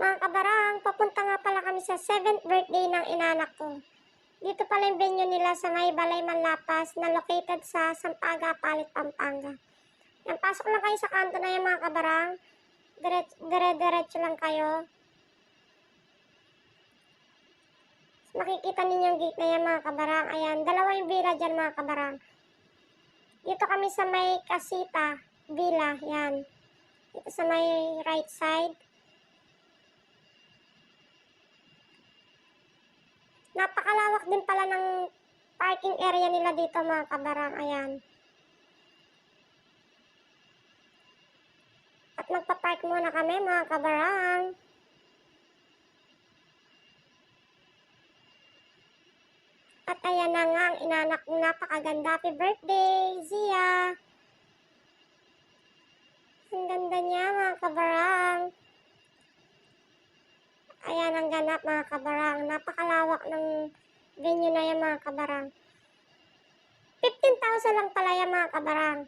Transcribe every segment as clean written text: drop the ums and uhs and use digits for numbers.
Mga kabarang, papunta nga pala kami sa 7th birthday ng inanak ko. Dito pala yung venue nila sa may Balay Manlapas na located sa Sampaga, Palit, Pampanga. Yan, pasok lang kayo sa kanto na yan mga kabarang. Dire-diretso lang kayo. Makikita ninyo yung gate na yan mga kabarang. Ayan, dalawa yung villa dyan mga kabarang. Dito kami sa may Casita Villa, yan. Dito sa may right side. Napakalawak din pala ng parking area nila dito mga kabarang. Ayan. At magpa-park muna kami mga kabarang. At ayan na nga ang inanak ng napakaganda. Happy birthday, Zia! Ang ganda niya mga kabarang. Ayan ang ganap mga kabarang. Napakalawak ng venue na yan mga kabarang. 15,000 lang pala yan mga kabarang.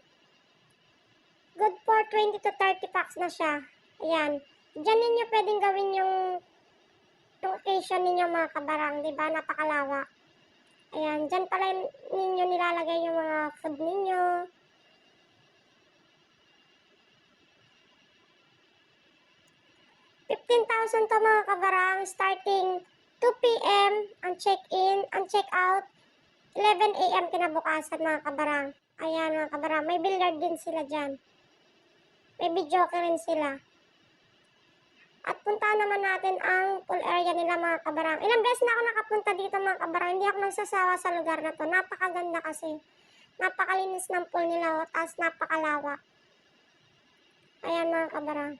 Good for 20 to 30 packs na siya. Ayan. Diyan ninyo pwedeng gawin yung occasion ninyo mga kabarang. Diba? Napakalawak. Ayan. Diyan pala ninyo nilalagay yung mga food ninyo. $15,000 to mga kabarang. Starting 2 p.m. ang check-in, ang check-out. 11 a.m. kinabukasan mga kabarang. Ayan mga kabarang. May billiard din sila dyan. May videoke rin sila. At puntahan naman natin ang pool area nila mga kabarang. Ilang beses na ako nakapunta dito mga kabarang. Hindi ako nagsasawa sa lugar na to. Napakaganda kasi. Napakalinis ng pool nila. Tapos napakalawak. Ayan mga kabarang.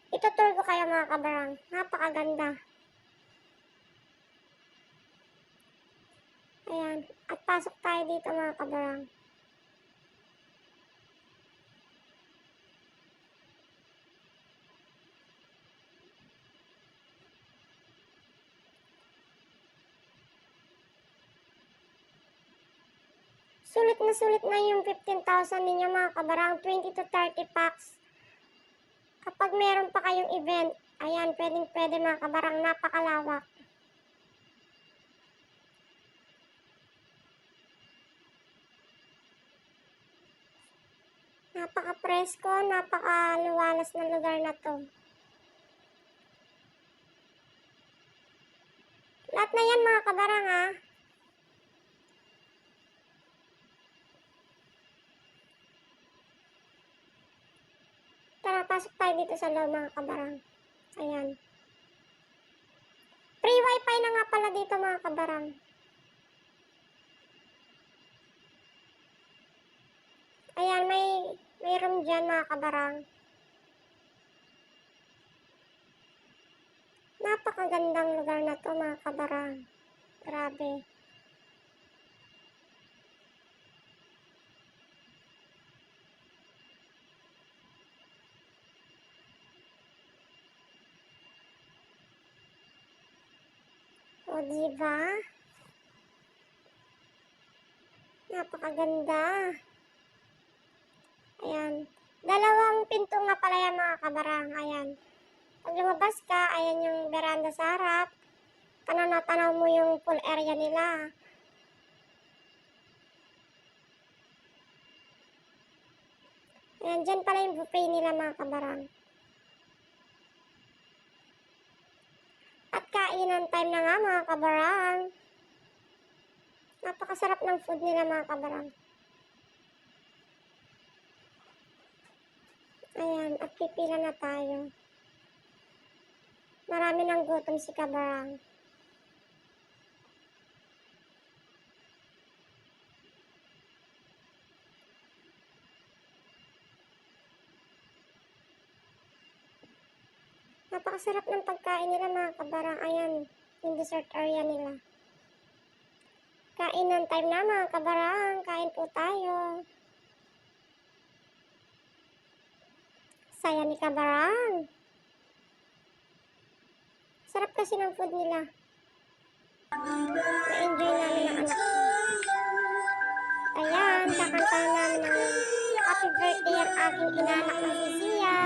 Itutur ko kayo mga kabarang. Napakaganda. Ayan. At pasok tayo dito mga kabarang. Sulit na yung 15,000 ninyo mga kabarang. 20 to 30 packs. Kapag meron pa kayong event, ayan, pwede mga kabarang. Napakalawak. Napaka-presko, napaka-liwalas na lugar na to. Lahat na yan mga kabarang ha. Tara, pasok tayo dito sa loob mga kabarang. Ayan. Free wifi na nga pala dito mga kabarang. Ayan, may room dyan mga kabarang. Napakagandang lugar na to mga kabarang. Grabe. O diba? Napakaganda. Ayan. Dalawang pinto nga pala yan mga kabarang. Ayan. Pag lumabas ka, ayan yung veranda sa harap. Tanaw mo yung pool area nila. Ayan, dyan pala yung buffet nila mga kabarang. At kainan time na nga mga kabarang. Napakasarap ng food nila mga kabarang. Ayan, at pipila na tayo. Marami ng gutom si kabarang. Napakasarap ng pagkain nila mga kabarang. Ayan, yung dessert area nila. Kainan time na mga kabarang. Kain po tayo. Saya ni kabarang. Sarap kasi ng food nila. Na-enjoy namin ang anak ko. Ayan, kakantahan namin ng happy birthday ang aking inanak na si Zia.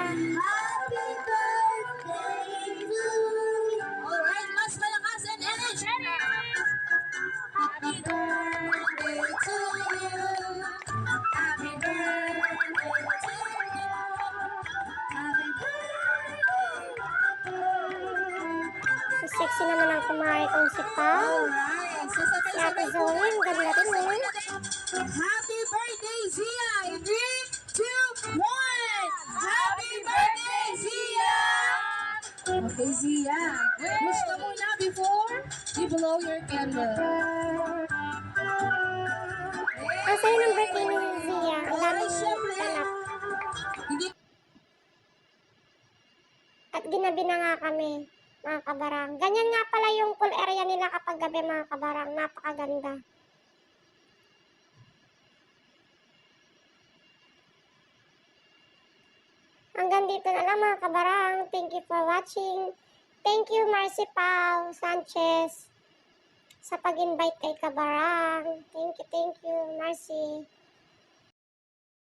sexy naman ang kumari kong si Pao. Alright. So, Si sabay-sabay Ate po Zoe, ang tayo. ganda rin Sabay eh. natin. Happy birthday, Zia! In 3, 2, 1! Happy birthday, Zia! Okay, Zia. Wish ka muna before you blow your candle. Ang sayo ng birthday ni Zia. Ang daming Siyempre, ganap. hindi At ginabi na nga kami, mga kabarang. Ganyan nga pala yung pool area nila kapag gabi, mga kabarang. Napakaganda. Hanggang dito na lang, mga kabarang. Thank you for watching. Thank you, Marcy Pao Sanchez, sa pag-invite kay Kabarang. Thank you, Marcy.